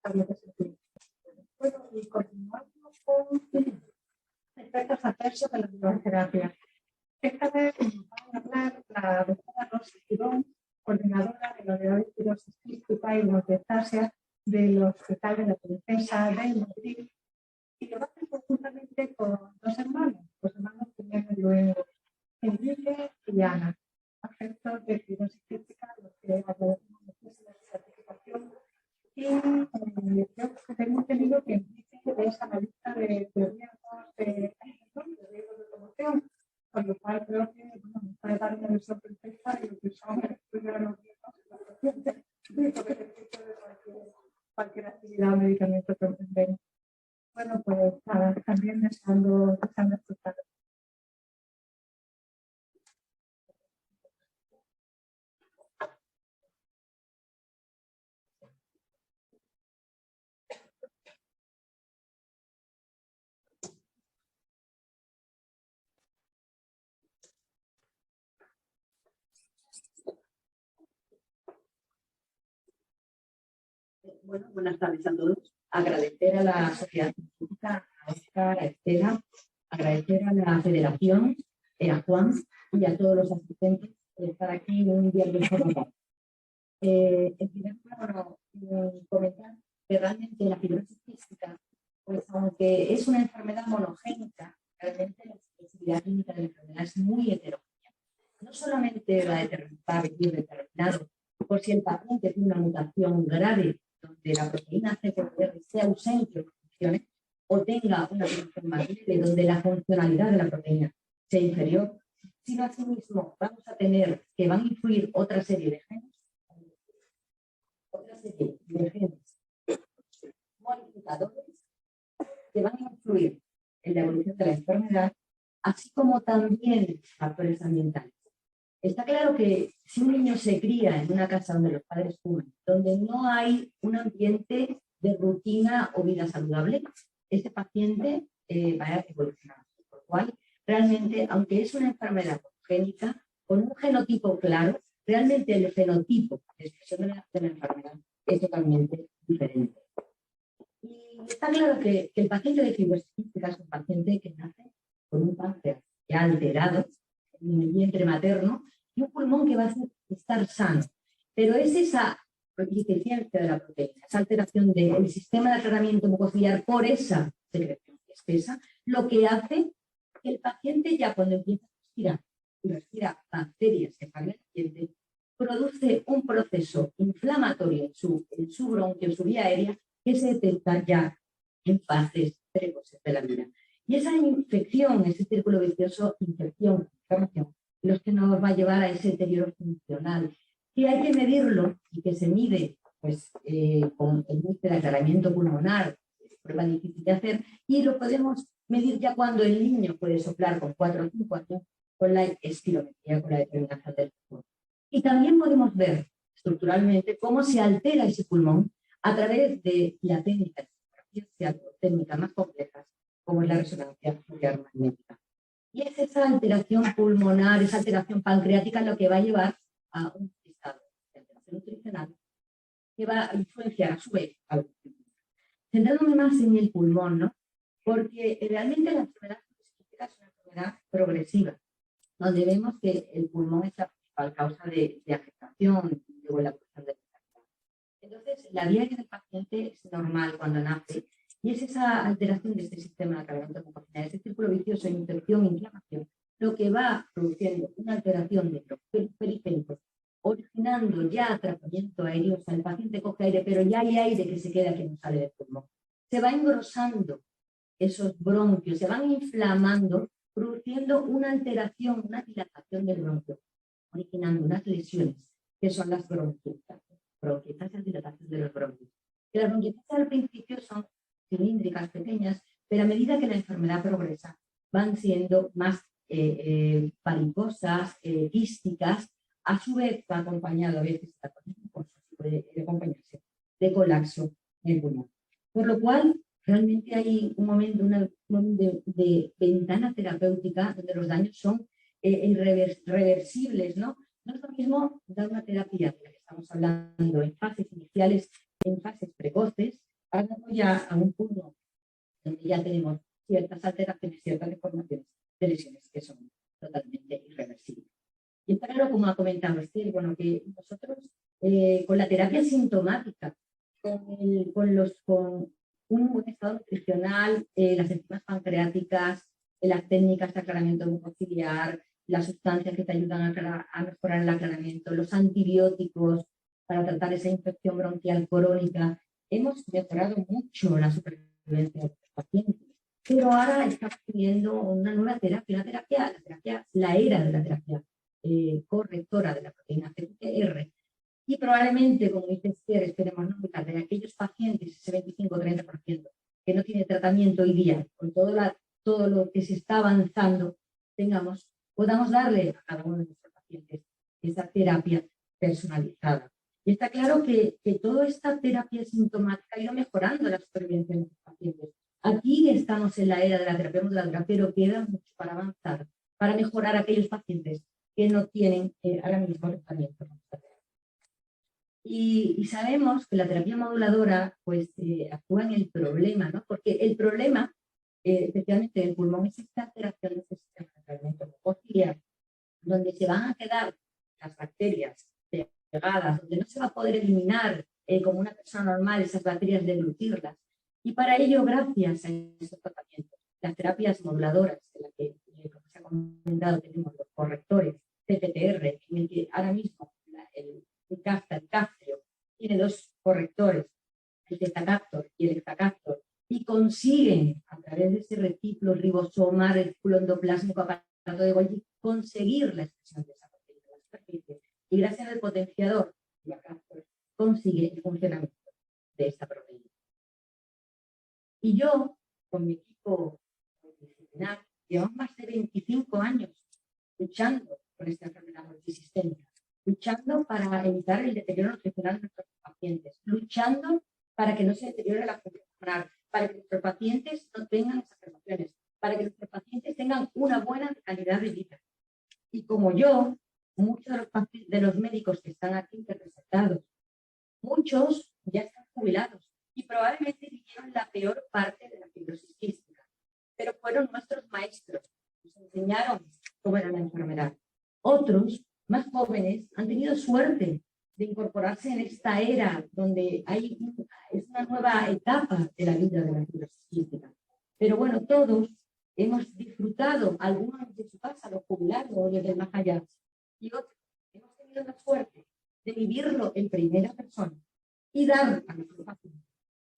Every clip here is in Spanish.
Bueno, y continuamos con efectos adversos de la bioterapia. Esta vez nos va a hablar la doctora Rosa Girón, coordinadora de la unidad de fibrosis quística y hemocrestácea del Hospital de la Princesa de Madrid, y lo va a hacer conjuntamente con dos hermanos, los hermanos primero y luego, Enrique y Ana, afectos de fibrosis quística, los que agradecemos muchísimo la certificación. Y yo tengo entendido que Enrique es analista de riesgos de promoción, con lo cual creo que nos puede dar una visión perfecta de lo que son el estudio de los riesgos de los pacientes y por beneficio de cualquier actividad o medicamento que emprendemos. Bueno, pues nada, también deseando escuchar. Bueno, buenas tardes a todos. Agradecer a la Sociedad Científica, a Óscar, a Estela, agradecer a la Federación, a Juan y a todos los asistentes por estar aquí un viernes por la tarde. En primer lugar, comentar que realmente la fibrosis quística, pues aunque es una enfermedad monogénica, realmente la expresividad clínica de la enfermedad es muy heterogénea. No solamente va a determinado por si el paciente tiene una mutación grave donde la proteína CPR sea ausente o funcione, o tenga una mutación más leve donde la funcionalidad de la proteína sea inferior, sino asimismo vamos a tener que van a influir otra serie de genes modificadores que van a influir en la evolución de la enfermedad, así como también factores ambientales. Está claro que si un niño se cría en una casa donde los padres fuman, donde no hay un ambiente de rutina o vida saludable, este paciente va a evolucionar. Por lo cual, realmente, aunque es una enfermedad congénita, con un genotipo claro, realmente el fenotipo de expresión de la enfermedad es totalmente diferente. Y está claro que el paciente de fibrosis quística es un paciente que nace con un cáncer ya alterado en el vientre materno y un pulmón que va a estar sano. Pero es esa deficiencia de la proteína, esa alteración del sistema de tratamiento mucociliar por esa secreción espesa, lo que hace que el paciente ya cuando empieza a respirar y respira bacterias que salen del ambiente, produce un proceso inflamatorio en su bronquio, en su vía aérea, que se detecta ya en fases precoces de la vida. Y esa infección, ese círculo vicioso, infección, inflamación, los que nos va a llevar a ese deterioro funcional, que hay que medirlo y que se mide pues, con el índice de aclaramiento pulmonar, prueba difícil de hacer, y lo podemos medir ya cuando el niño puede soplar con 4 o 5 años con la espirometría, con la determinación del pulmón. Y también podemos ver estructuralmente cómo se altera ese pulmón a través de la técnica técnicas más complejas, como es la resonancia nuclear magnética. Y es esa alteración pulmonar, esa alteración pancreática lo que va a llevar a un estado de alteración nutricional que va a influenciar a su vez a los pulmones. Centrándome más en el pulmón, ¿no? Porque realmente la enfermedad quística es una enfermedad progresiva, donde vemos que el pulmón es la principal causa de afectación y luego la cuestión de la enfermedad. Entonces, la diaria del paciente es normal cuando nace y es esa alteración de este sistema de aclaramiento mucociliar, ese círculo vicioso de infección e inflamación, lo que va produciendo una alteración de los periféricos, originando ya atrapamiento aéreo, o sea, el paciente coge aire, pero ya hay aire que se queda que no sale del pulmón. Se va engrosando esos bronquios, se van inflamando, produciendo una alteración, una dilatación del bronquio, originando unas lesiones, que son las bronquietas. Bronquietas es dilatación de los bronquios. Que las bronquietas al principio son cilíndricas, pequeñas, pero a medida que la enfermedad progresa, van siendo más varicosas, quísticas, a su vez va acompañado a veces puede acompañarse de colapso en el pulmón. Por lo cual, realmente hay un momento, de ventana terapéutica donde los daños son irreversibles, ¿no? No es lo mismo dar una terapia de la que estamos hablando en fases iniciales, en fases precoces, llegado ya a un punto donde ya tenemos ciertas alteraciones, ciertas deformaciones de lesiones que son totalmente irreversibles. Y está claro, como ha comentado Esther, bueno, que nosotros con la terapia sintomática, con un buen estado nutricional, las enzimas pancreáticas, las técnicas de aclaramiento mucociliar, las sustancias que te ayudan a mejorar el aclaramiento, los antibióticos para tratar esa infección bronquial crónica, hemos mejorado mucho la supervivencia de los pacientes. Pero ahora estamos viendo una nueva terapia, la era de la terapia correctora de la proteína CTR. Y probablemente, como dice Esther, esperemos no muy tarde, de aquellos pacientes, ese 25-30% que no tiene tratamiento hoy día, con todo lo que se está avanzando, podamos darle a cada uno de nuestros pacientes esa terapia personalizada. Y está claro que toda esta terapia sintomática ha ido mejorando la supervivencia de nuestros pacientes. Aquí estamos en la era de la terapia modular, pero queda mucho para avanzar, para mejorar a aquellos pacientes que no tienen ahora mismo tratamiento. Y sabemos que la terapia moduladora pues, actúa en el problema, ¿no? Porque el problema, especialmente del pulmón, es esta alteración del sistema de aclaramiento mucociliar, donde se van a quedar las bacterias pegadas, donde no se va a poder eliminar como una persona normal esas bacterias, deglutirlas. Y para ello, gracias a estos tratamientos, las terapias moduladoras, de las que, como se ha comentado, tenemos los correctores CPTR, en el que ahora mismo el Kaftrio tiene dos correctores, el Zetacaptor y el Hexacaptor, y consiguen, a través de ese retículo ribosoma, retículo endoplásmico, aparato de Golgi, conseguir la expresión de esa proteína. Y gracias al potenciador, la Captor consigue el funcionamiento de esta proteína. Y yo, con mi equipo multidisciplinar, llevamos más de 25 años luchando con esta enfermedad multisistémica, luchando para evitar el deterioro nutricional de nuestros pacientes, luchando para que no se deteriore la función pulmonar, para que nuestros pacientes no tengan exacerbaciones, para que nuestros pacientes tengan una buena calidad de vida. Y como yo, muchos de los médicos que están aquí representados, muchos ya están jubilados y probablemente vivieron la peor parte de la fibrosis quística, pero fueron nuestros maestros, nos enseñaron cómo era la enfermedad. Otros, más jóvenes, han tenido suerte de incorporarse en esta era donde es una nueva etapa de la vida de la fibrosis quística. Pero bueno, todos hemos disfrutado, algunos de su casa, los jubilados o desde el más allá, y otros hemos tenido la suerte de vivirlo en primera persona y dar a nuestros pacientes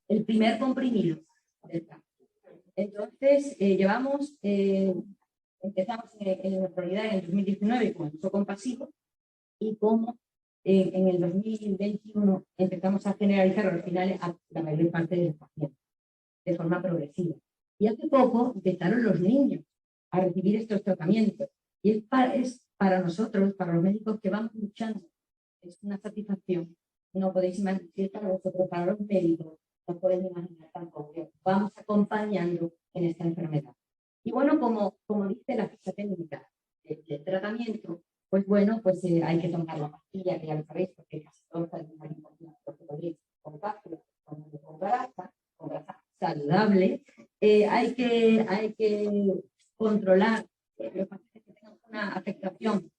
el primer comprimido del cáncer. Entonces, empezamos en nuestra unidad en el 2019 con el uso compasivo y como en el 2021 empezamos a generalizar al final a la mayor parte de los pacientes de forma progresiva. Y hace poco empezaron los niños a recibir estos tratamientos. Y es para nosotros, para los médicos que vamos luchando, es una satisfacción. No podéis imaginar para vosotros, para los médicos, no podéis imaginar tampoco que vamos acompañando en esta enfermedad. Y bueno, como dice la ficha técnica del tratamiento, pues bueno, pues hay que tomar la pastilla, que ya lo sabéis, porque casi todos tenemos la información con cápsulas, con grasa saludable. Hay que controlar los pacientes que tengan una afectación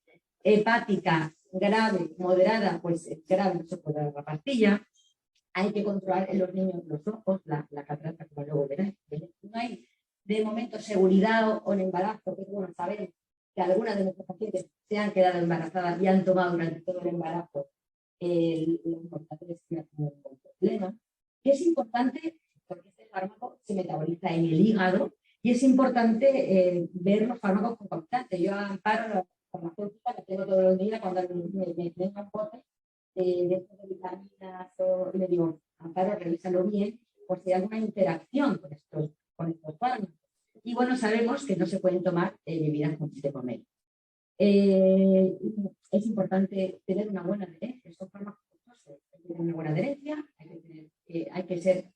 hepática grave, moderada, pues grave, no se puede dar la pastilla. Hay que controlar en los niños los ojos, la catarata, como luego veréis. No hay de momento seguridad o en embarazo, que es bueno saber que algunas de nuestros pacientes se han quedado embarazadas y han tomado durante todo el embarazo lo importante es que no tengan ningún problema. Y es importante porque este fármaco se metaboliza en el hígado y es importante ver los fármacos concomitantes. Yo amparo la farmacéutica que tengo todos los días cuando me tengo un bote de vitaminas y le digo, Amparo, revísalo bien por si hay alguna interacción con estos fármacos. Y bueno, sabemos que no se pueden tomar bebidas con de por medio. Es importante tener una buena adherencia. Son fármacos costosos, hay que tener una buena adherencia, hay que ser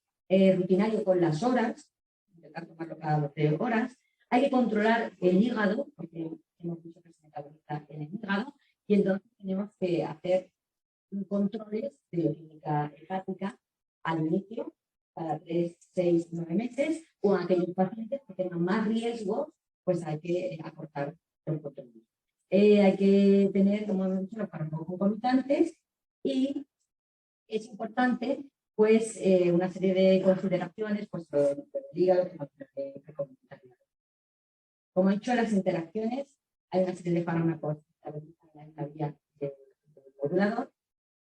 rutinario con las horas, intentar tomarlo cada 12 horas. Hay que controlar el hígado, porque hemos dicho que se metaboliza en el hígado, y entonces tenemos que hacer controles de bioquímica hepática al inicio cada 3, 6, 9 meses, o en aquellos pacientes que tengan más riesgo, pues hay que acortar leucotomía. Hay que tener, como hemos dicho, los fármacos concomitantes y es importante pues una serie de consideraciones, pues el hígado, que comunitario. Como he dicho, las interacciones, hay una serie de fármacos en la vía del modulador,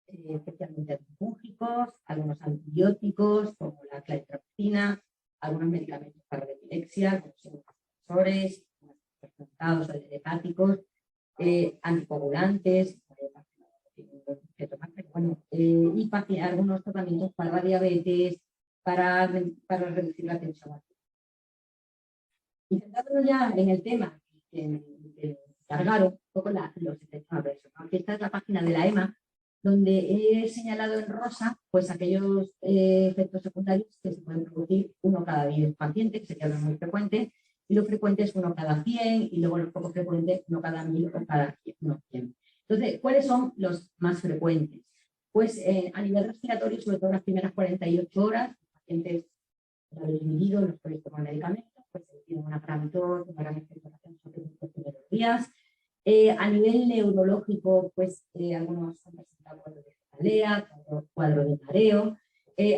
especialmente antifúngicos, algunos antibióticos, como la claritromicina, algunos medicamentos para la epilepsia, como son inhibidores, tratados hepáticos, anticoagulantes, y algunos tratamientos para la diabetes, para reducir la tensión arterial. Y centrándonos ya en el tema que cargaron un poco los efectos adversos. Aquí esta es la página de la EMA, donde he señalado en rosa pues aquellos efectos secundarios que se pueden producir uno cada 10 pacientes, que sería lo muy frecuente, y lo frecuente es uno cada 100, y luego lo poco frecuente uno cada 1000 o cada 100. Entonces, ¿cuáles son los más frecuentes? Pues a nivel respiratorio, sobre todo en las primeras 48 horas, los pacientes ya dividido, los pueden tomar medicamentos, pues tienen una gran tos, una gran expectoración sobre los primeros días. A nivel neurológico, pues algunos han presentado cuadro de cefalea, cuadro de mareo.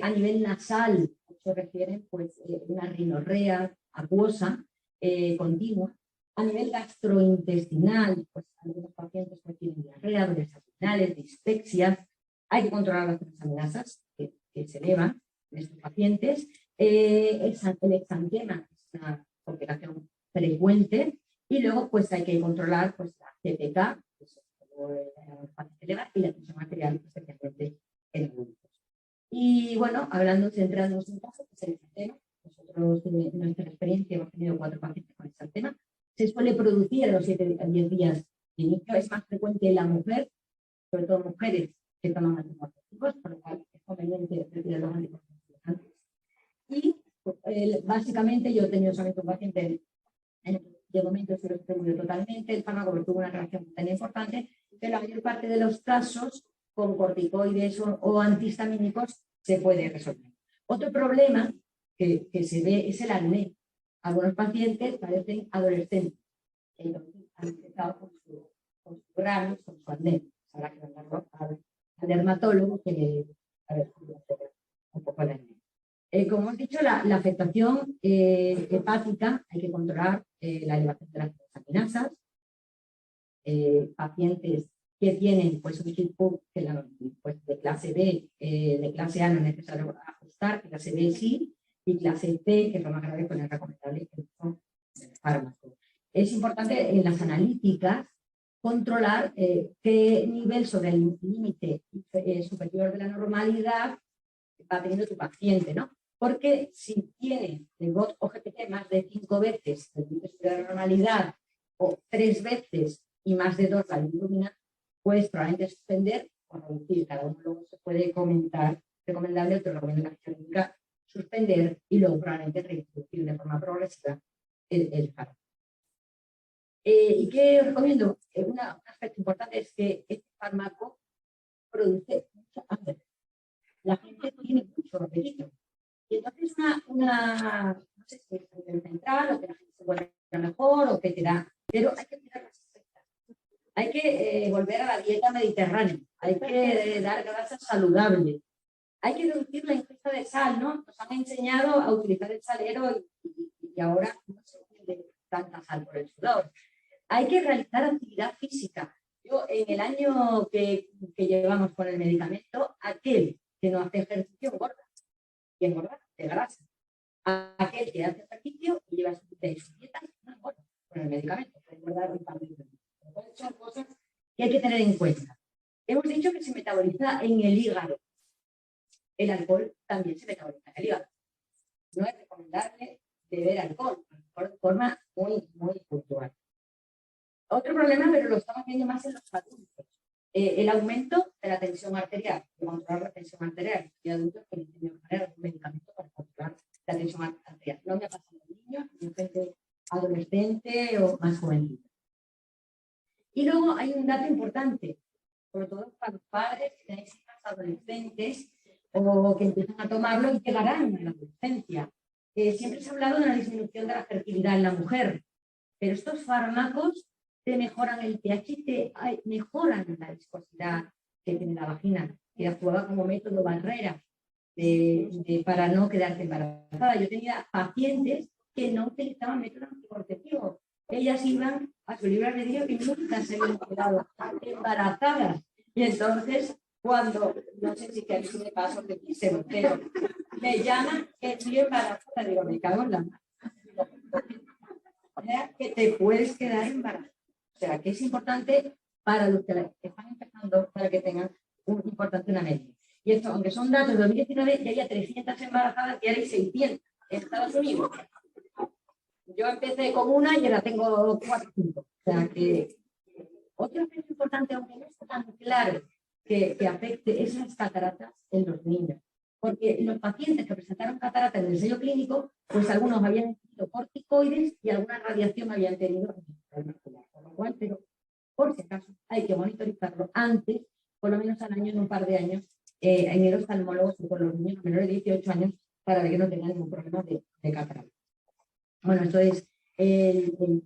A nivel nasal, se refieren pues una rinorrea acuosa continua. A nivel gastrointestinal, pues algunos pacientes pues, tienen diarrea, dolores abdominales, dispepsias. Hay que controlar las transaminasas que se elevan en estos pacientes. El exantema es una complicación frecuente. Y luego, pues hay que controlar pues, la CPK, que es y la tensión arterial, especialmente en adultos. Y bueno, centrándonos en caso, pues el exantema, nosotros en nuestra experiencia hemos tenido 4 pacientes con exantema, se suele producir a los 7 a 10 días de inicio, es más frecuente en la mujer, sobre todo mujeres que toman anticonceptivos, por lo cual es conveniente retirar los anticonceptivos antes. Y básicamente yo he tenido solamente un paciente de momento se lo distribuye totalmente, el fármaco tuvo una reacción tan importante que la mayor parte de los casos con corticoides o antihistamínicos se puede resolver. Otro problema que se ve es el acné. Algunos pacientes parecen adolescentes, entonces han empezado con su grano, con su acné. Habrá que mandarlo al dermatólogo que a ver un poco el acné. Como hemos dicho, la afectación hepática, hay que controlar la elevación de las transaminasas. Pacientes que tienen pues, un tipo pues, de clase B, de clase A no es necesario ajustar, clase B sí, y clase C, que es lo más grave, pues es recomendable que son fármacos. Es importante en las analíticas controlar qué nivel sobre el límite superior de la normalidad va teniendo tu paciente, ¿no? Porque si tiene el GOT o GPT más de 5 veces el límite superior de la normalidad o 3 veces y más de 2 la bilirrubina, pues probablemente suspender o reducir. Cada uno luego se puede comentar, recomendable, otro recomiendo la clínica, suspender y luego probablemente reintroducir de forma progresiva el fármaco. ¿Y qué os recomiendo? Un aspecto importante es que este fármaco produce mucha hambre. La gente tiene mucho apetito. Y entonces no sé si es a nivel central o que la gente se vuelve mejor o que te da, pero hay que mirar las efectos. Hay que volver a la dieta mediterránea, hay que dar grasas saludables, hay que reducir la ingesta de sal, ¿no? Nos han enseñado a utilizar el salero y ahora no se tiene tanta sal por el sudor. Hay que realizar actividad física. Yo, en el año que llevamos con el medicamento, aquel que no hace ejercicio engorda. Y engorda de grasa. Aquel que hace ejercicio y lleva su dieta, no engorda con el medicamento. Engordar un par de veces. Son cosas que hay que tener en cuenta. Hemos dicho que se metaboliza en el hígado. El alcohol también se metaboliza en el hígado. No es recomendable beber alcohol de forma muy, muy puntual. Otro problema, pero lo estamos viendo más en los adultos. El aumento de la tensión arterial, de controlar la tensión arterial. Y adultos que tienen que poner un medicamento para controlar la tensión arterial. No me ha pasado en niños, en gente adolescente o más jovencita. Y luego hay un dato importante, sobre todo para los padres que tenéis hijas adolescentes o o que empiezan a tomarlo y llegarán a la adolescencia. Siempre se ha hablado de una disminución de la fertilidad en la mujer, pero estos fármacos te mejoran el pH, mejoran la viscosidad que tiene la vagina, que actuaba como método barrera para no quedarte embarazada. Yo tenía pacientes que no utilizaban método anticonceptivo. Ellas iban a su libre albedrío y nunca se habían quedado embarazadas. Y entonces, cuando, no sé si que a mí me pasó que quise, pero me llaman que estoy embarazada, digo, me cago en la mano. Que te puedes quedar embarazada. O sea, que es importante para los que están empezando, para que tengan importante una media. Y esto, aunque son datos de 2019, ya había 300 embarazadas y ahora hay 600 en Estados Unidos. Yo empecé con una y ahora tengo 4 o 5. O sea, que otro aspecto importante, aunque no está tan claro que afecte, es las cataratas en los niños. Porque los pacientes que presentaron cataratas en el ensayo clínico, pues algunos habían tenido corticoides y alguna radiación habían tenido, por lo cual, pero por si acaso hay que monitorizarlo antes, por lo menos al año, en un par de años, en el oftalmólogo con los niños menores de 18 años para ver que no tengan ningún problema de catarata. Bueno, esto es el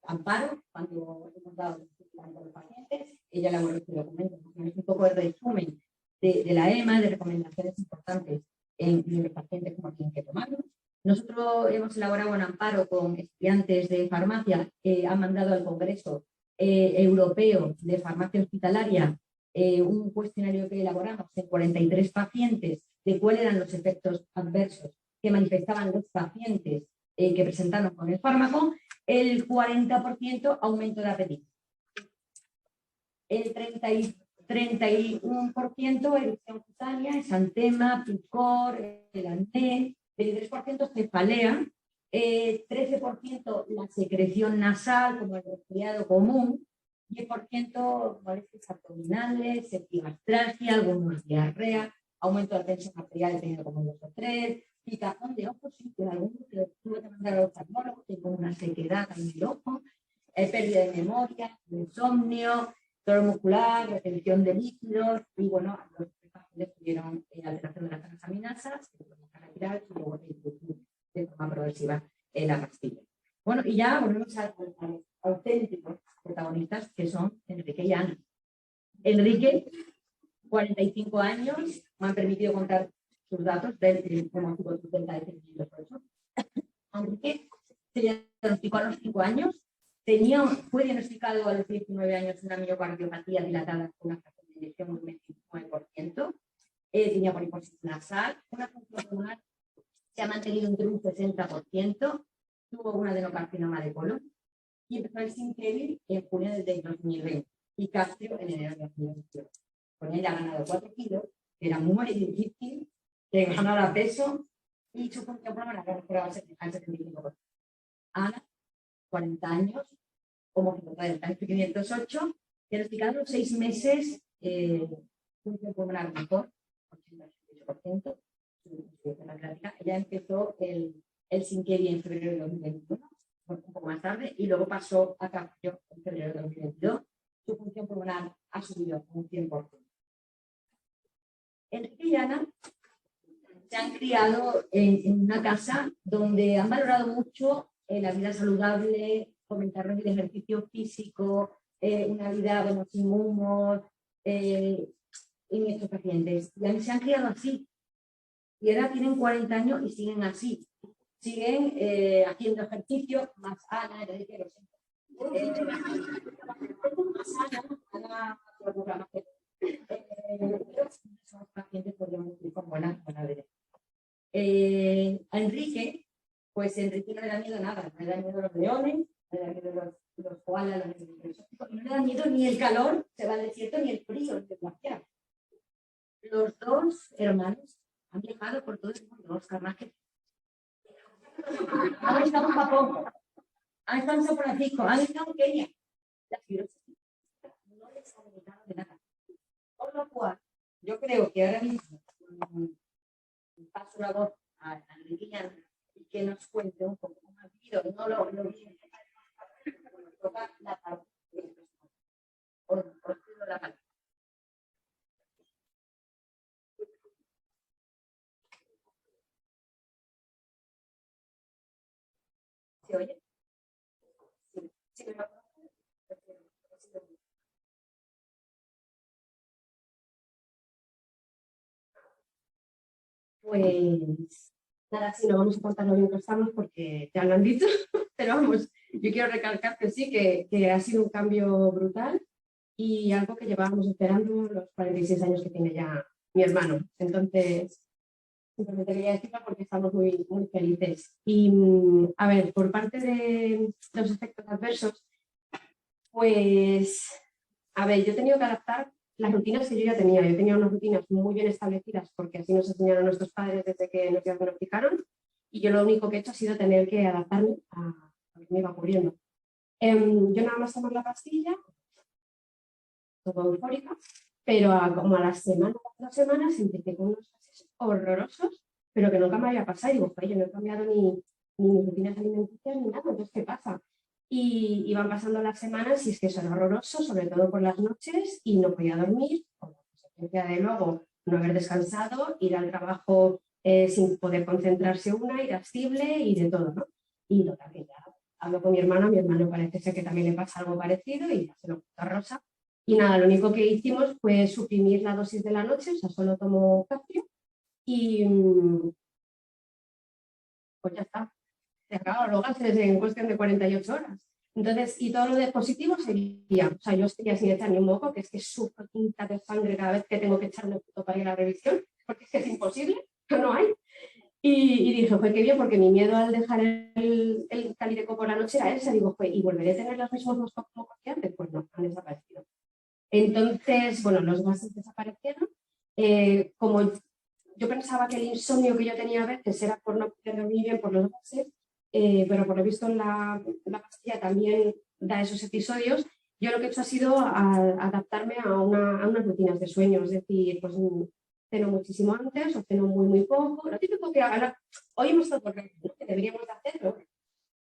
Amparo, cuando hemos dado a los pacientes, ella elaboró este documento, es un poco de resumen de la EMA, de recomendaciones importantes en los pacientes como tienen que tomarlo. Nosotros hemos elaborado un amparo con estudiantes de farmacia que han mandado al Congreso Europeo de Farmacia Hospitalaria un cuestionario que elaboramos en 43 pacientes de cuáles eran los efectos adversos que manifestaban los pacientes que presentaron con el fármaco. El 40% aumento de apetito. El 31% erupción cutánea, exantema, picor, el acné, 23% cefalea, 13% la secreción nasal, como el resfriado común, 10% molestias abdominales, epigastralgia, algunos diarrea, aumento de la tensión arterial dependiendo como 2 o 3, picazón de ojos, sí, que algunos que tuve que mandar al oftalmólogo, tengo una sequedad en el ojo, pérdida de memoria, insomnio, dolor muscular, retención de líquidos, y bueno, los pacientes tuvieron alteración de las transaminasas, que podemos retirar y luego introducir de forma progresiva la pastilla. Bueno, y ya volvemos a los auténticos protagonistas que son Enrique y Ana. Enrique, 45 años, me han permitido contar sus datos del motivo 70 de 508. Enrique se diagnosticó a los 5 años. Fue diagnosticado a los 19 años una miocardiopatía dilatada con una fracción de eyección de un 29%. Tenía poliposis nasal, una función pulmonar se ha mantenido entre un 60%, tuvo un adenocarcinoma de colon y empezó el Symkevi en junio del 2020 y Castrio en enero de 2021. Con él ha ganado 4 kilos, era muy difícil, que ganara peso y su función pulmonar ha mejorado al 75%. Ana, 40 años, homosexual del cáncer 508, diagnosticado a los 6 meses, función pulmonar mejor, 88%, ella empezó el Symkevi en febrero de 2021, un poco más tarde, y luego pasó a Caprio en febrero de 2022. Su función pulmonar ha subido un 100%. Enrique y Ana se han criado en una casa donde han valorado mucho la vida saludable, fomentar el ejercicio físico, una vida bueno, sin humor, en estos pacientes. Y se han criado así. Y ahora tienen 40 años y siguen así. Siguen haciendo ejercicio, más Ana, Enrique, lo siento. Más Ana, son pacientes, podríamos decir, con buena derecha. A Enrique, pues Enrique no le da miedo nada, no le da miedo los leones, no le da miedo los koalas, no le da miedo ni el calor, se va al desierto, ni el frío, ni el glaciar. Los dos hermanos han viajado por todo el mundo, Oscar Márquez. Han estado en Japón, han estado en San Francisco, han estado en Kenia. La filosofía no les ha limitado de nada. Por lo cual, yo creo que ahora mismo paso la voz a Enrique y que nos cuente un poco cómo ha vivido, no lo vi, nos toca la parte de la parte. ¿Se oye? Sí, sí, me va. Pues nada, sí, no vamos a contar lo bien que estamos porque ya lo han dicho, pero vamos, yo quiero recalcar que sí, que ha sido un cambio brutal y algo que llevábamos esperando los 46 años que tiene ya mi hermano. Entonces, simplemente quería decirlo porque estamos muy, muy felices. Y a ver, por parte de los efectos adversos, pues, a ver, yo he tenido que adaptar las rutinas que yo ya tenía. Yo tenía unas rutinas muy bien establecidas porque así nos enseñaron nuestros padres desde que nos diagnosticaron y yo lo único que he hecho ha sido tener que adaptarme a lo que me iba ocurriendo. Yo nada más tomar la pastilla, todo eufórica, pero como a las semanas, 2 semanas, empecé con unos gases horrorosos, pero que nunca me había pasado. Y digo, oye, yo no he cambiado ni mis rutinas alimenticias ni nada, entonces, ¿qué pasa? Y iban pasando las semanas y es que eso era horroroso, sobre todo por las noches, y no podía dormir, con la consecuencia de luego no haber descansado, ir al trabajo sin poder concentrarse una, irascible y de todo, ¿no? Y lo que ya hablo con mi hermano parece ser que también le pasa algo parecido y ya se lo cuento a Rosa. Y nada, lo único que hicimos fue suprimir la dosis de la noche, o sea, solo tomo calcio y pues ya está. Se acabaron los gases en cuestión de 48 horas. Entonces, y todo lo de positivo seguía. O sea, yo seguía sin echar ni un moco, que es que sufro tinta de sangre cada vez que tengo que echarme puto para ir a la revisión, porque es que es imposible, no hay. Y dije, fue qué bien, porque mi miedo al dejar el calideco por la noche era ese. Digo, ¿y volveré a tener los mismos mocos que antes? Pues no, han desaparecido. Entonces, bueno, los gases desaparecieron. Como yo pensaba que el insomnio que yo tenía a veces era por no poder dormir bien por los gases, pero por lo visto la pastilla también da esos episodios. Yo lo que he hecho ha sido adaptarme a unas rutinas de sueño, es decir, pues ceno muchísimo antes o ceno muy, muy poco. Lo típico que ahora, hoy hemos estado por que deberíamos de hacerlo.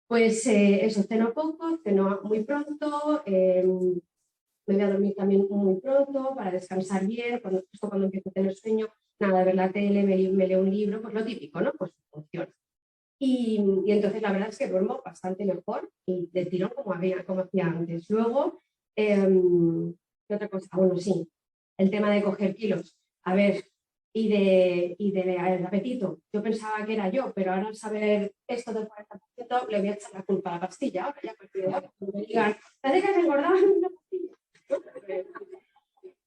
Pues eso, ceno poco, ceno muy pronto, me voy a dormir también muy pronto para descansar bien, justo cuando empiezo a tener sueño, nada, de ver la tele, me leo un libro, pues lo típico, ¿no? Pues funciona. Y entonces la verdad es que duermo bastante mejor y de tirón como hacía antes. Luego, ¿qué otra cosa? Bueno, sí, el tema de coger kilos. A ver, el apetito. Yo pensaba que era yo, pero ahora al saber esto del 40% le voy a echar la culpa a la pastilla. Ahora ya me digan, ¿te que has engordado en una pastilla?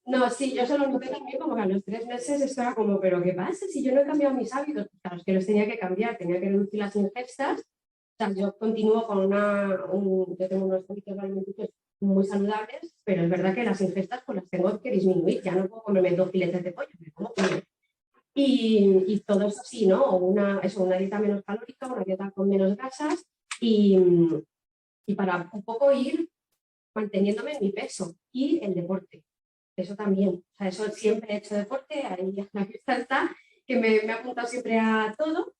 No, sí, yo solo noté también como que a los 3 meses estaba como, ¿pero qué pasa? Si yo no he cambiado mis hábitos, claro, es que los tenía que cambiar, tenía que reducir las ingestas. O sea, yo continúo con yo tengo unos hábitos alimenticios muy saludables, pero es verdad que las ingestas pues las tengo que disminuir, ya no puedo comerme 2 filetes de pollo, me como uno. Y todo eso sí, ¿no? Una dieta menos calórica, una dieta con menos grasas y para un poco ir manteniéndome en mi peso y el deporte. Eso también, o sea, eso siempre he hecho deporte, ahí la fiesta está, que me ha apuntado siempre a todo,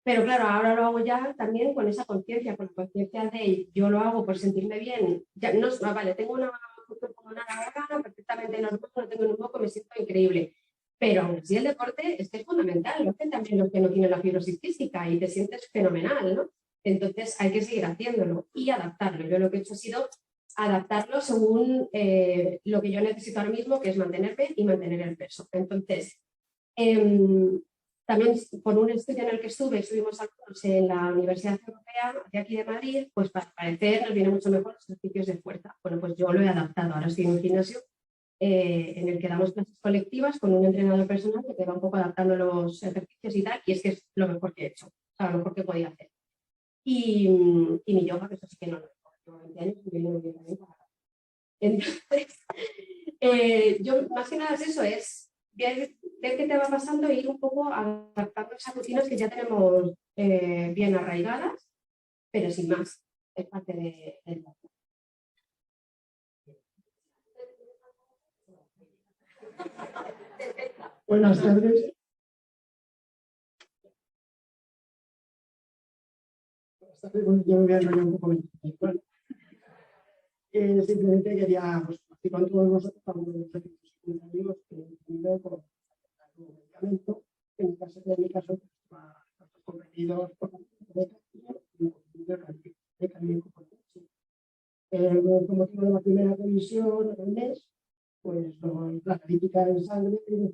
pero claro, ahora lo hago ya también con esa conciencia, con la conciencia de yo lo hago por sentirme bien, ya no, vale, tengo una gana perfectamente normal, no tengo un poco, me siento increíble, pero aún así el deporte es que es fundamental, lo hacen también los que no tienen la fibrosis quística y te sientes fenomenal, ¿no? Entonces hay que seguir haciéndolo y adaptarlo. Yo lo que he hecho ha sido adaptarlo según lo que yo necesito ahora mismo, que es mantenerme y mantener el peso. Entonces, también por un estudio en el que estuvimos algunos en la Universidad Europea de aquí de Madrid, pues para parecer nos viene mucho mejor los ejercicios de fuerza. Bueno, pues yo lo he adaptado. Ahora estoy en un gimnasio en el que damos clases colectivas con un entrenador personal que te va un poco adaptando los ejercicios y tal, y es que es lo mejor que he hecho, o sea, lo mejor que podía hacer. Y mi yoga, que eso sí que no lo he hecho, llevo 20 años y me viene bien para. Entonces, yo más que nada es eso, es ver qué te va pasando e ir un poco adaptando esas rutinas que ya tenemos bien arraigadas, pero sin más, es parte del trabajo. Buenas tardes. Bueno, yo me voy a enrollar un poco más. Bueno, simplemente quería participar con todos vosotros para uno de los efectos secundarios que he tenido con el medicamento. En mi caso, pues, comprimidos por la y un comprimido de cálculo. con motivo de la primera revisión del mes, pues la analítica en sangre, pues,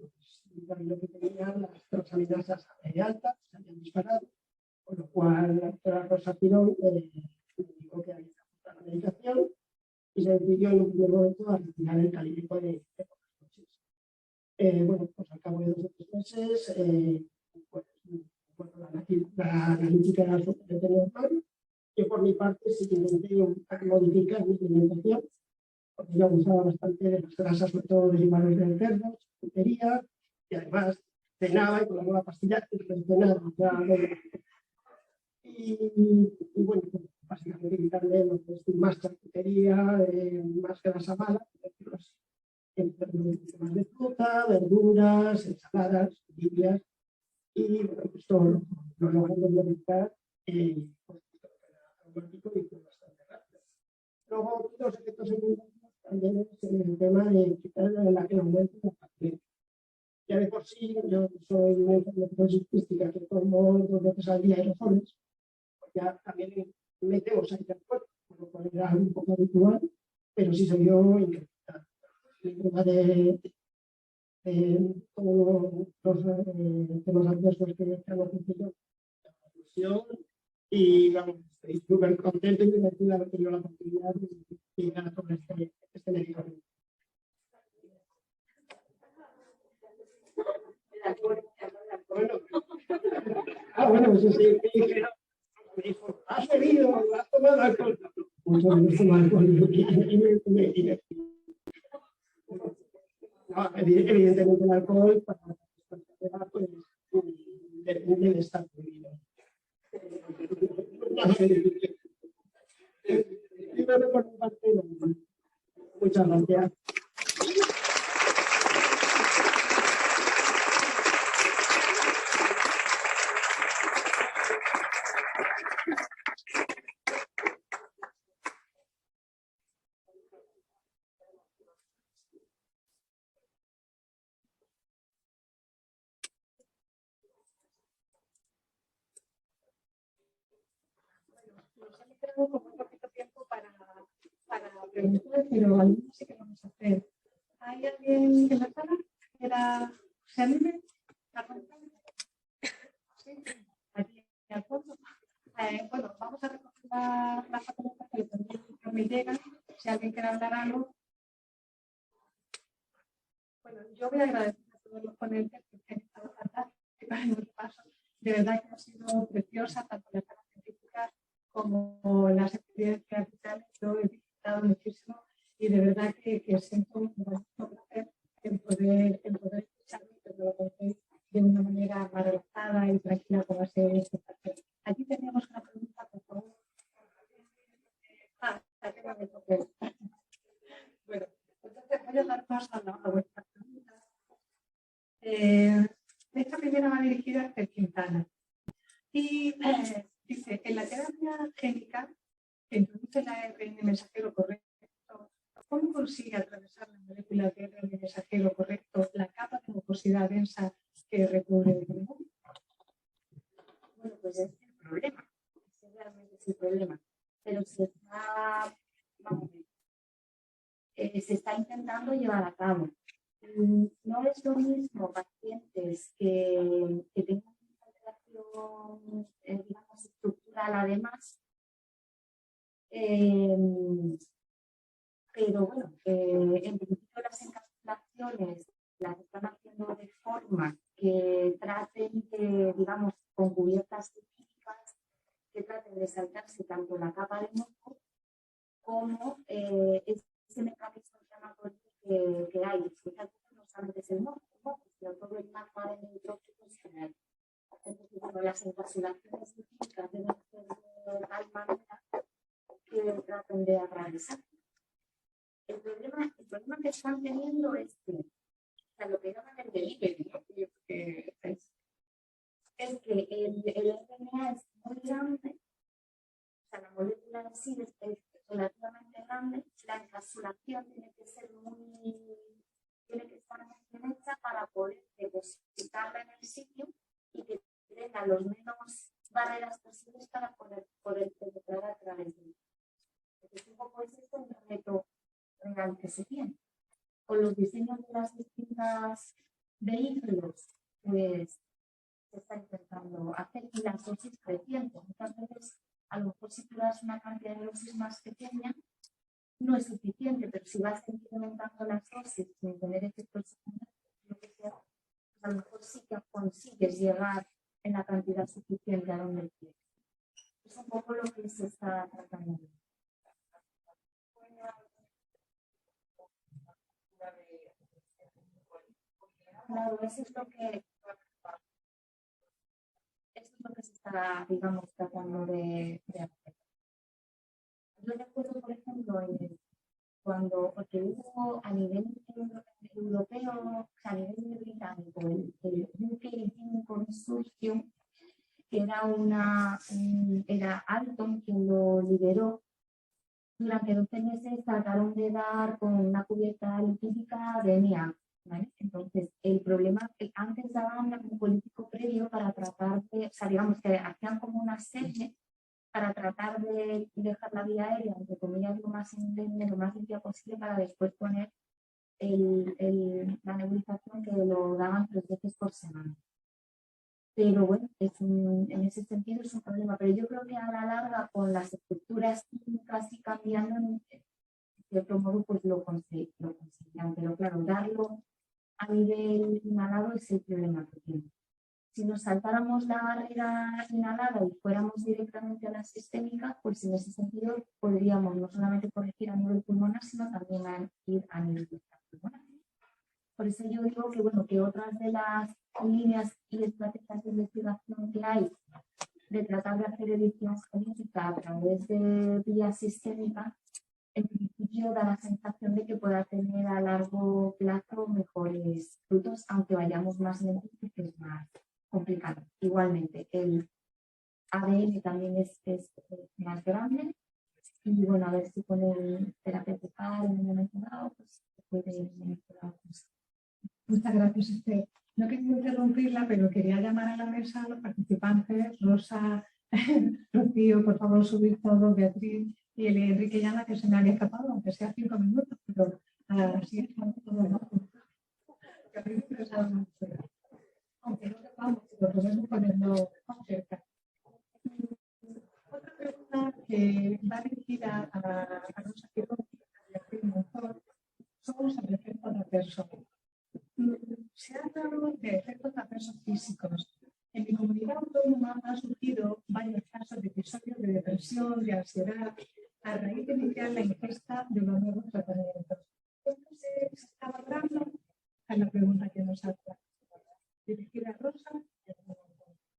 lo que tenían las transaminasas altas, se habían disparado, con lo cual la doctora Rosa Girón indicó que había que ajustar la medicación y se decidió en un primer momento a retirar el calíbrico de por las noches. Bueno, pues al cabo de 2 o 3 meses, pues, la analítica era absolutamente normal. Yo por mi parte sí que intenté modificar mi alimentación, porque yo abusaba bastante de las grasas, sobre todo derivados del cerdo, charcutería, y además cenaba y con la nueva pastilla cenaba. Y bueno, pues, básicamente quitarle lo que es más charcutería, más grasa mala, más de fruta, verduras, ensaladas, tibias, y bueno, pues todo lo logramos modificar, pues, automático y fue bastante rápido. Luego, los efectos secundarios también es el tema de quitar el aumento de la paciencia. Ya de por sí, yo soy una enfermedad cística que tomo 2 veces al día aerosoles, pues ya también metemos ahí al cuerpo, por lo cual era un poco habitual, pero sí soy yo incrementada. El tema de todos los temas adversos que hemos sentido, la conclusión, y vamos, estoy súper contento y divertido de haber tenido la oportunidad de llegar a todo este medicamento. Bueno, eso sí, me dijo, ¿has bebido? ¿Has tomado alcohol? Mucho menos tomar alcohol no, evidentemente el alcohol para la pues debe estar prohibido. Muchas gracias. Nos ha quedado con muy poquito tiempo para preguntar, pero algunos sí que vamos a hacer. ¿Hay alguien en la sala? ¿Era Germán? Sí, aquí al fondo. Bueno, vamos a recoger la papeleta que también me llegan. Si alguien quiere hablar algo. Bueno, yo voy a agradecer a todos los ponentes que han estado fantásticos en el paso. De verdad que ha sido preciosa, tanto la sala científica como las experiencias vitales. Yo he disfrutado muchísimo y de verdad que siento un placer en poder escucharme, pero lo contéis de una manera más relajada y tranquila como ha sido este papel. Aquí teníamos una pregunta, por favor. Aquí va mi papel. Bueno, entonces voy a dar paso a vuestra pregunta. Esta primera va dirigida a Quintana. Y dice, en la terapia génica que introduce la ARN mensajero correcto, ¿cómo consigue atravesar la molécula de ARN mensajero correcto la capa de mucosidad densa que recubre el pulmón? Bueno, pues es el problema. Ese realmente es el problema. Pero se está intentando llevar a cabo. No es lo mismo pacientes que tengan una alteración, digamos, estructural además, pero bueno, en principio las encapsulaciones las están haciendo de forma que traten de, digamos, con cubiertas específicas, que traten de saltarse tanto la capa de moco como ese mecanismo inflamatorio que hay. Muchas veces no saben que es el moco, sino todo el magma de neutrófilos que hay. Entonces, bueno, las encapsulaciones específicas deben ser de tal manera que traten de atravesar. El problema que están teniendo es que, o sea, lo que llaman el delivery, ¿no? Es que el RNA es muy grande, o sea, la molécula en sí es relativamente grande, la encapsulación tiene que estar muy bien hecha para poder depositarla en el sitio y que tenga los menos barreras posibles para poder penetrar a través de ella. Entonces, un poco ese es el reto real que se tiene. Con los diseños de las distintas vehículos, pues se está intentando hacer y las dosis crecientes. Muchas veces, a lo mejor si tú das una cantidad de dosis más pequeña, no es suficiente, pero si vas incrementando las dosis sin tener efectos secundarios, lo que sea, pues a lo mejor sí que consigues llegar en la cantidad suficiente a donde quieres. Es un poco lo que se está tratando. Claro, eso es lo que se está, digamos, tratando de hacer. Yo recuerdo, por ejemplo, porque hubo a nivel europeo, o sea, a nivel británico, el UK Team Consortium, que era Alton quien lo lideró. Durante 12 meses trataron de dar con una cubierta lipídica de EMIA, ¿vale? Entonces, el problema es que antes daban un político previo para tratar de, o sea, digamos que hacían como una serie para tratar de dejar la vía aérea, entre comillas, lo más indemne, lo más limpia posible, para después poner la nebulización que lo daban 3 veces por semana. Pero bueno, en ese sentido es un problema. Pero yo creo que a la larga, con las estructuras químicas y cambiando, de otro modo, pues lo conseguirán. Pero claro, darlo a nivel inhalado es el problema que tiene. Si nos saltáramos la barrera inhalada y fuéramos directamente a la sistémica, pues en ese sentido podríamos no solamente corregir a nivel pulmonar, sino también ir a nivel pulmonar. Por eso yo digo que, bueno, que otras de las líneas y estrategias de investigación que hay de tratar de hacer edición genética a través de vía sistémica, en principio da la sensación de que pueda tener a largo plazo mejores frutos, aunque vayamos más lentos, porque es más complicado. Igualmente, el ADN también es más grande y, bueno, a ver si con el terapia fecal en el mencionado, pues se puede mejorar. Muchas gracias, Esther. No quería interrumpirla, pero quería llamar a la mesa a los participantes. Rosa, Rocío, por favor, subir todo, Beatriz y Enrique Llana, que se me había escapado, aunque sea 5 minutos, pero así estamos todos. Aunque no sepamos, lo podemos ponerlo cerca. Otra pregunta que va dirigida a Rosa Quirón y a Beatriz Monzón son sobre efectos adversos. Se ha hablado de efectos adversos físicos. En mi comunidad autónoma han surgido varios casos de episodios de depresión, de ansiedad, a raíz de iniciar la ingesta de los nuevos tratamientos. ¿Esto se está valorando? Es la pregunta que nos hace. Dirigida a Rosa.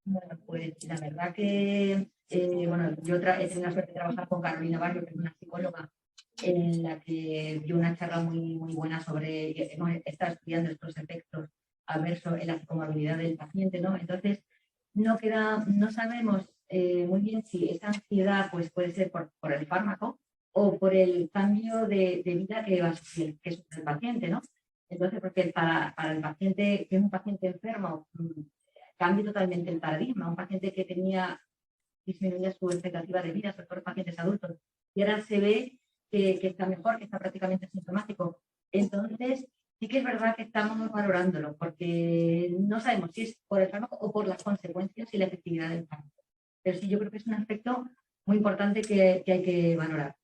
Bueno, pues la verdad que, bueno, yo he tenido la suerte de trabajar con Carolina Barrio, que es una psicóloga, en la que dio una charla muy buena sobre, está estudiando estos efectos adversos en la psicomorbilidad del paciente, ¿no? Entonces, no sabemos muy bien si esa ansiedad pues, puede ser por el fármaco o por el cambio de vida que va a sufrir, que sufre el paciente, ¿no? Entonces, porque para el paciente, que es un paciente enfermo, cambia totalmente el paradigma. Un paciente que disminuía su expectativa de vida, sobre todo pacientes adultos, y ahora se ve que está mejor, que está prácticamente sintomático. Entonces, sí que es verdad que estamos valorándolo, porque no sabemos si es por el fármaco o por las consecuencias y la efectividad del fármaco. Pero sí, yo creo que es un aspecto muy importante que hay que valorar.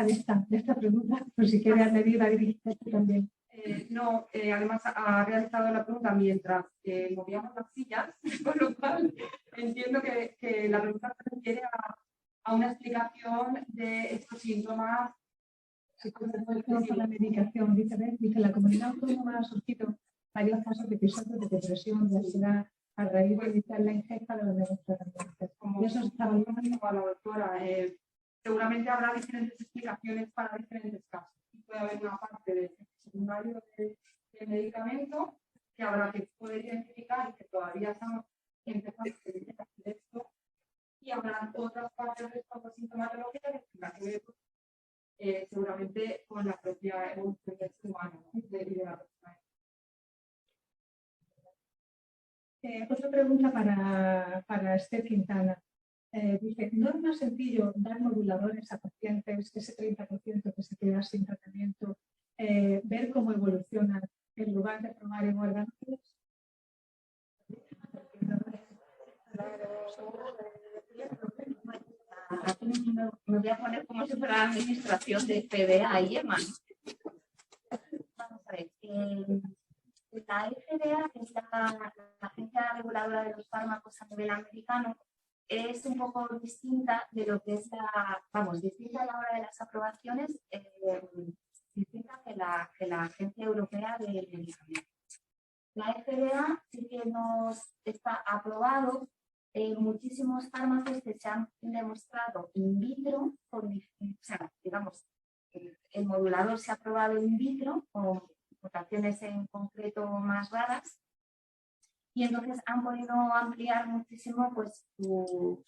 De esta pregunta, por si quiere añadir a dirigirte también. Además ha realizado la pregunta mientras movíamos las sillas, con lo cual entiendo que la pregunta se refiere a una explicación de estos síntomas. Con la medicación, dice la comunidad autónoma ha surgido varios casos de episodios de depresión, de ansiedad, a raíz de iniciar la ingesta de los nuevos tratamientos. Como eso está valorando a la doctora, seguramente habrá diferentes explicaciones para diferentes casos. Puede haber una parte de secundario del medicamento que habrá que poder identificar y que todavía estamos empezando a identificar esto, y habrá otras partes de esta sintomatología que tendrá que ver seguramente con la propia evolución del ser humano, ¿no? Y de la persona. Otra pregunta para Esther Quintana. Dice, ¿no es más sencillo dar moduladores a pacientes, ese 30% que se queda sin tratamiento, ver cómo evolucionan en lugar de probar en órganos? Aquí me voy a poner como si fuera la administración de FDA y EMA. Vamos a ver. La FDA, que es la Agencia Reguladora de los Fármacos a nivel americano, es un poco distinta de lo que es distinta a la hora de las aprobaciones, distinta que la Agencia Europea de Medicamentos. La FDA sí que nos está aprobado muchísimos fármacos que se han demostrado in vitro, digamos, el modulador se ha probado in vitro con mutaciones en concreto más raras, y entonces han podido ampliar muchísimo pues, su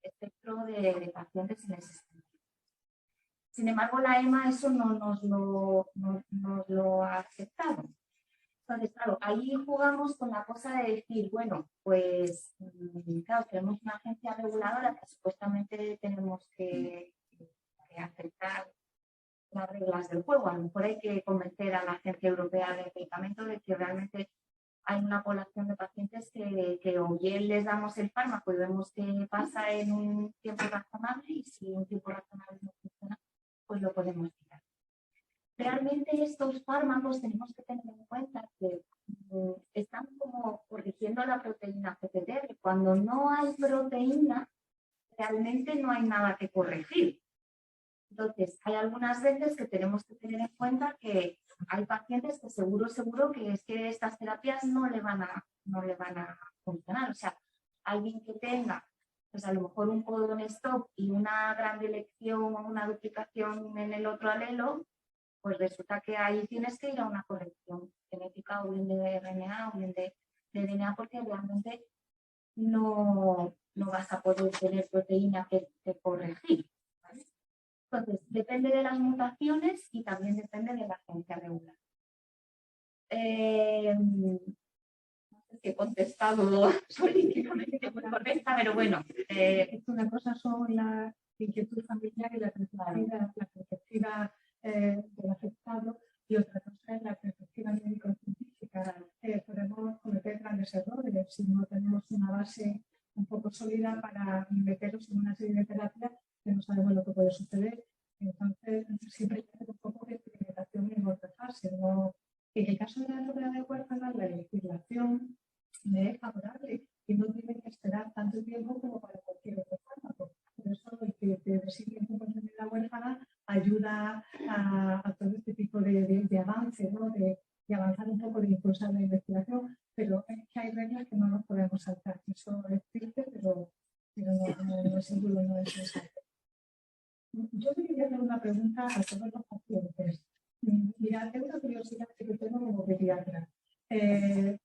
espectro de pacientes en ese sentido. Sin embargo, la EMA eso no nos lo ha aceptado. Entonces, claro, ahí jugamos con la cosa de decir, bueno, pues, claro, tenemos una agencia reguladora que supuestamente tenemos que aceptar las reglas del juego. A lo mejor hay que convencer a la Agencia Europea de Medicamentos de que realmente hay una población de pacientes que o bien les damos el fármaco y vemos que pasa en un tiempo razonable, y si un tiempo razonable no funciona, pues lo podemos quitar. Realmente estos fármacos tenemos que tener en cuenta que están como corrigiendo la proteína PTR. Cuando no hay proteína, realmente no hay nada que corregir. Entonces, hay algunas veces que tenemos que tener en cuenta que hay pacientes que seguro que es que estas terapias no le van a funcionar. O sea, alguien que tenga, pues a lo mejor un codón stop y una gran deleción o una duplicación en el otro alelo, pues resulta que ahí tienes que ir a una corrección genética, o bien de RNA o bien de DNA, porque realmente no vas a poder tener proteína que corregir. ¿Vale? Entonces, depende de las mutaciones y también depende de la agencia regular. No sé si he contestado políticamente muy correcta, pero bueno. Una cosa son la inquietud familiar y la perspectiva del afectado, y otra cosa es la perspectiva médico-científica. Podemos cometer grandes errores si no tenemos una base un poco sólida para meternos en una serie de terapias que no sabemos lo que puede suceder. Entonces, siempre hay que hacer un poco de experimentación en otra fase. ¿No? En el caso de la enfermedad de huérfana, la legislación le es favorable y no tiene que esperar tanto tiempo como para cualquier otro fármaco. Por eso el que recibe tiempo en la huérfana ayuda a todo este tipo de avance, ¿no? de avanzar un poco, de impulsar la investigación, pero es que hay reglas que no nos podemos saltar. Eso es triste, pero no es seguro, no es necesario. Yo quería hacer una pregunta a todos los pacientes. Mira, tengo una curiosidad que tengo como pediatra.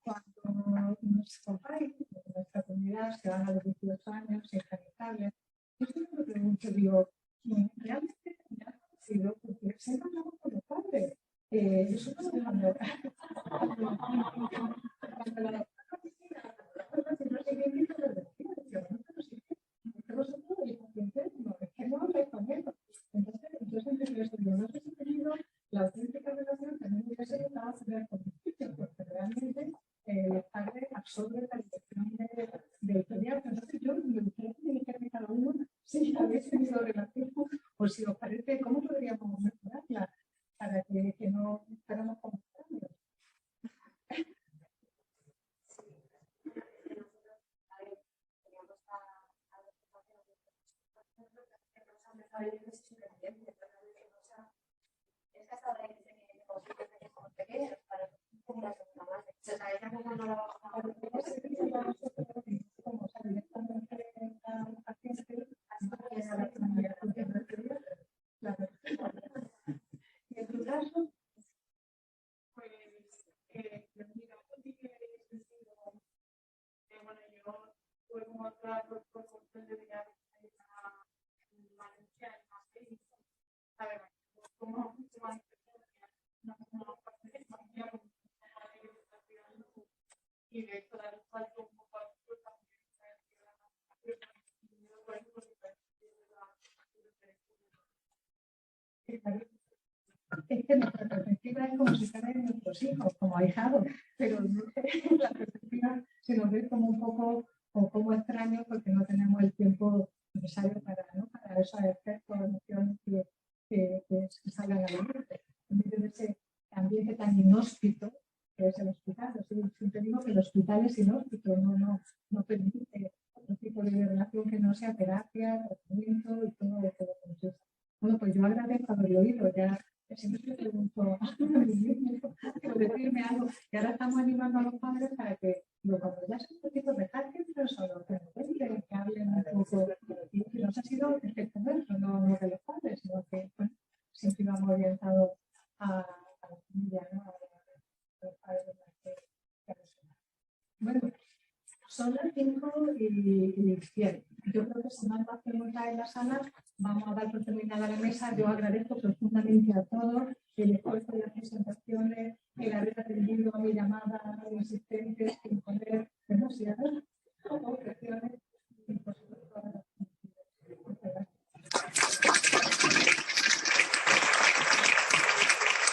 Cuando nos comparan en nuestra comunidad, se van a los 18 años, se están estables, yo siempre me pregunto, digo, ¿realmente me han conocido? Porque siempre hablamos con los padres. Eso no se deja de entonces, yo siempre creo esto, yo no sé si he tenido la auténtica relación también hubiera sido para hacer con justicia, porque realmente los padres absorben la dirección del pediatra. Entonces, yo me gustaría que me dijera cada uno si habéis tenido relación o si os parece, cómo podríamos mejorarla para que no fuéramos como cambios. y de hecho dar un salto un poco a es que nuestra perspectiva es como si fueran nuestros hijos, como ahijados, pero la perspectiva se nos ve como un poco o como extraño porque no tenemos el tiempo necesario para, ¿no? Para esos efectos, emociones que salgan a la luz. En medio de ese ambiente tan inhóspito que es el hospital. Yo siempre digo que el hospital es inhóspito, no permite otro tipo de relación que no sea terapia, tratamiento y todo eso. Bueno, pues yo agradezco haberlo oído, ya siempre me pregunto a mí mismo por decirme algo. Y ahora estamos animando a los padres para que cuando ya son un poquito de Parkinson, pero solo que nos cuenten, que hablen un poco. Y nos ha sido efecto no de los padres, sino que bueno, siempre íbamos orientados a la familia, ¿no? A los padres que bueno, son las 5:10. Yo creo que si no hay más preguntas en la sala, vamos a dar por terminada la mesa. Yo agradezco profundamente a todos el esfuerzo y la presentación.